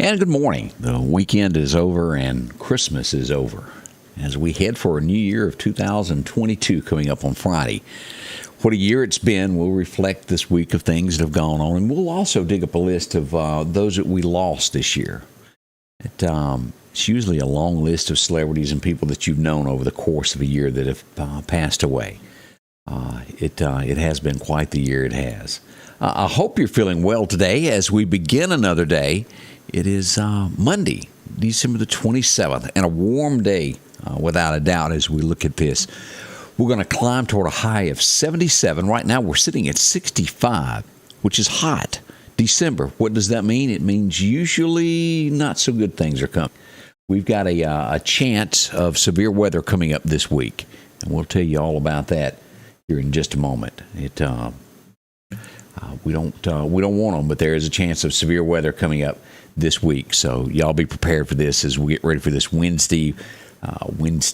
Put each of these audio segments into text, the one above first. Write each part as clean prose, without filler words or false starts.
And good morning. The weekend is over and Christmas is over as we head for a new year of 2022 coming up on Friday. What a year it's been. We'll reflect this week of things that have gone on, and we'll also dig up a list of those that we lost this year. It's usually a long list of celebrities and people that you've known over the course of a year that have passed away. It has been quite the year it has. I hope you're feeling well today as we begin another day. It is Monday, December the 27th, and a warm day, without a doubt, as we look at this. We're going to climb toward a high of 77. Right now, we're sitting at 65, which is hot. December, what does that mean? It means usually not so good things are coming. We've got a chance of severe weather coming up this week, and we'll tell you all about that here in just a moment. We don't want them, but there is a chance of severe weather coming up this week. So y'all be prepared for this as we get ready for this Wednesday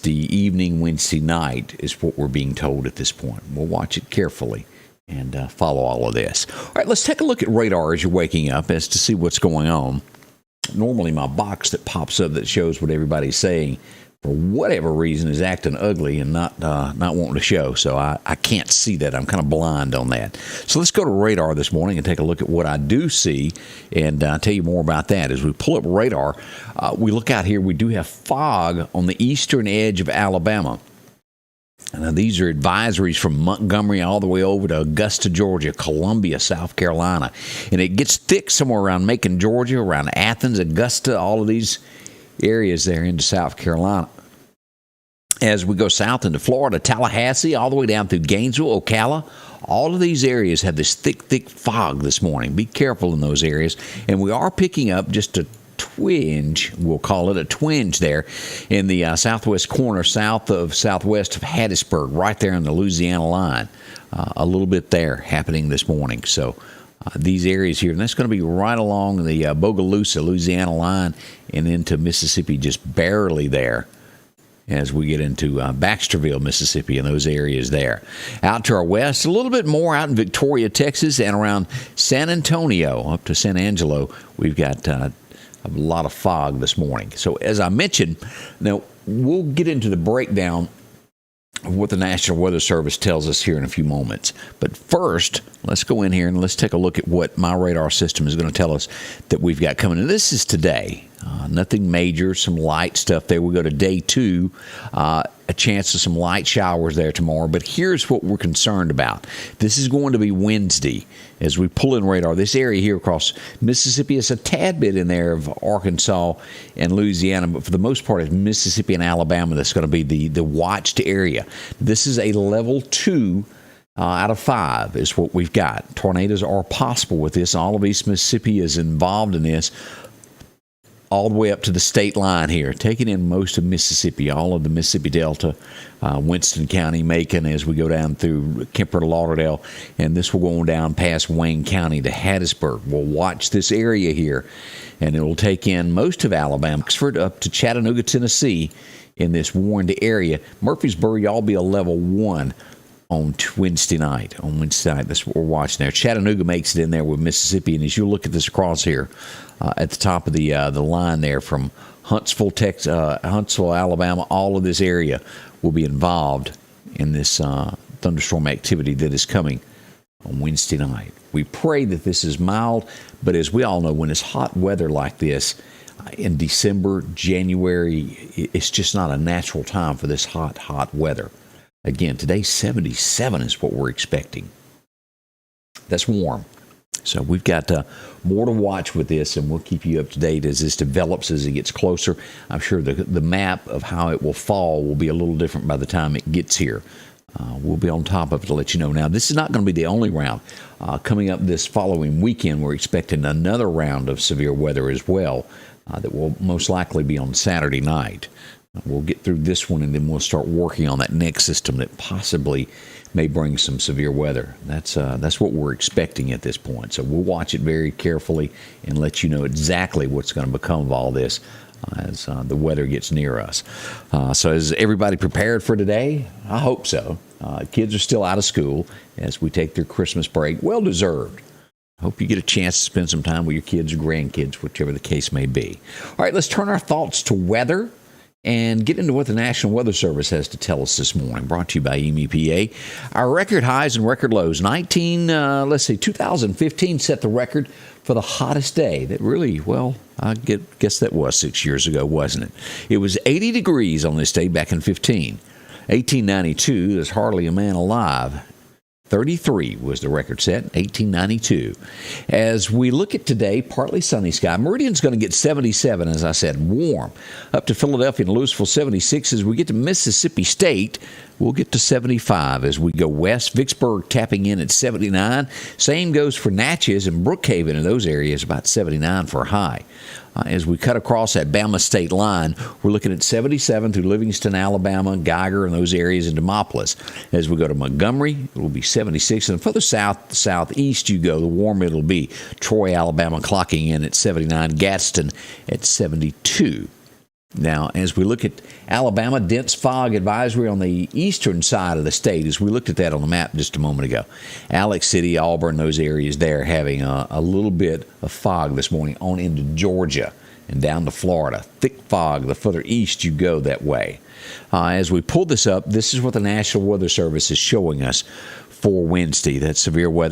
evening, Wednesday night is what we're being told at this point. We'll watch it carefully and follow all of this. All right, let's take a look at radar as you're waking up as to see what's going on. Normally my box that pops up that shows what everybody's saying, for whatever reason, is acting ugly and not wanting to show. So I can't see that. I'm kind of blind on that. So let's go to radar this morning and take a look at what I do see and tell you more about that. As we pull up radar, we look out here. We do have fog on the eastern edge of Alabama. Now, these are advisories from Montgomery all the way over to Augusta, Georgia, Columbia, South Carolina. And it gets thick somewhere around Macon, Georgia, around Athens, Augusta, all of these areas there into South Carolina. As we go south into Florida, Tallahassee, all the way down through Gainesville, Ocala, all of these areas have this thick fog this morning. Be careful in those areas. And we are picking up just a twinge, we'll call it a twinge there, in the southwest corner, southwest of Hattiesburg, right there on the Louisiana line. A little bit there happening this morning. So these areas here, and that's going to be right along the Bogalusa, Louisiana line and into Mississippi, just barely there as we get into Baxterville, Mississippi, and those areas there. Out to our west, a little bit more out in Victoria, Texas, and around San Antonio, up to San Angelo, we've got a lot of fog this morning. So as I mentioned, now we'll get into the breakdown of what the National Weather Service tells us here in a few moments. But first, let's go in here and let's take a look at what my radar system is going to tell us that we've got coming. And this is today. Nothing major, some light stuff there. We go to day 2, a chance of some light showers there tomorrow. But here's what we're concerned about. This is going to be Wednesday as we pull in radar. This area here across Mississippi is a tad bit in there of Arkansas and Louisiana, but for the most part, it's Mississippi and Alabama that's going to be the watched area. This is a level 2 out of 5 is what we've got. Tornadoes are possible with this. All of East Mississippi is involved in this, all the way up to the state line here, taking in most of Mississippi, all of the Mississippi Delta, Winston County, Macon, as we go down through Kemper to Lauderdale, and this will go on down past Wayne County to Hattiesburg. We'll watch this area here, and it will take in most of Alabama, Oxford up to Chattanooga, Tennessee, in this warned area. Murfreesboro, y'all be a level 1 on Wednesday night. That's what we're watching there. Chattanooga makes it in there with Mississippi, and as you look at this across here, at the top of the line there from Huntsville, Alabama, all of this area will be involved in this thunderstorm activity that is coming on Wednesday night. We pray that this is mild, but as we all know, when it's hot weather like this in December, January, it's just not a natural time for this hot weather. Again, today 77 is what we're expecting. That's warm. So we've got more to watch with this, and we'll keep you up to date as this develops, as it gets closer. I'm sure the map of how it will fall will be a little different by the time it gets here. We'll be on top of it to let you know. Now, this is not going to be the only round. Coming up this following weekend, we're expecting another round of severe weather as well that will most likely be on Saturday night. We'll get through this one, and then we'll start working on that next system that possibly may bring some severe weather. That's what we're expecting at this point. So we'll watch it very carefully and let you know exactly what's going to become of all this as the weather gets near us. So is everybody prepared for today? I hope so. Kids are still out of school as we take their Christmas break. Well deserved. Hope you get a chance to spend some time with your kids or grandkids, whichever the case may be. All right, let's turn our thoughts to weather and get into what the National Weather Service has to tell us this morning. Brought to you by MEPA. Our record highs and record lows. 2015 set the record for the hottest day. That really, I guess that was 6 years ago, wasn't it? It was 80 degrees on this day back in 15. 1892, there's hardly a man alive. 33 was the record set, 1892. As we look at today, partly sunny sky. Meridian's going to get 77, as I said, warm. Up to Philadelphia and Louisville, 76. As we get to Mississippi State, we'll get to 75 as we go west. Vicksburg tapping in at 79. Same goes for Natchez and Brookhaven in those areas, about 79 for a high. As we cut across that Bama state line, we're looking at 77 through Livingston, Alabama, Geiger, and those areas, and Demopolis. As we go to Montgomery, it will be 76. And further southeast you go, the warmer it'll be. Troy, Alabama, clocking in at 79. Gadsden at 72. Now, as we look at Alabama, dense fog advisory on the eastern side of the state, as we looked at that on the map just a moment ago. Alex City, Auburn, those areas there having a little bit of fog this morning on into Georgia and down to Florida. Thick fog the further east you go that way. As we pull this up, this is what the National Weather Service is showing us for Wednesday. That severe weather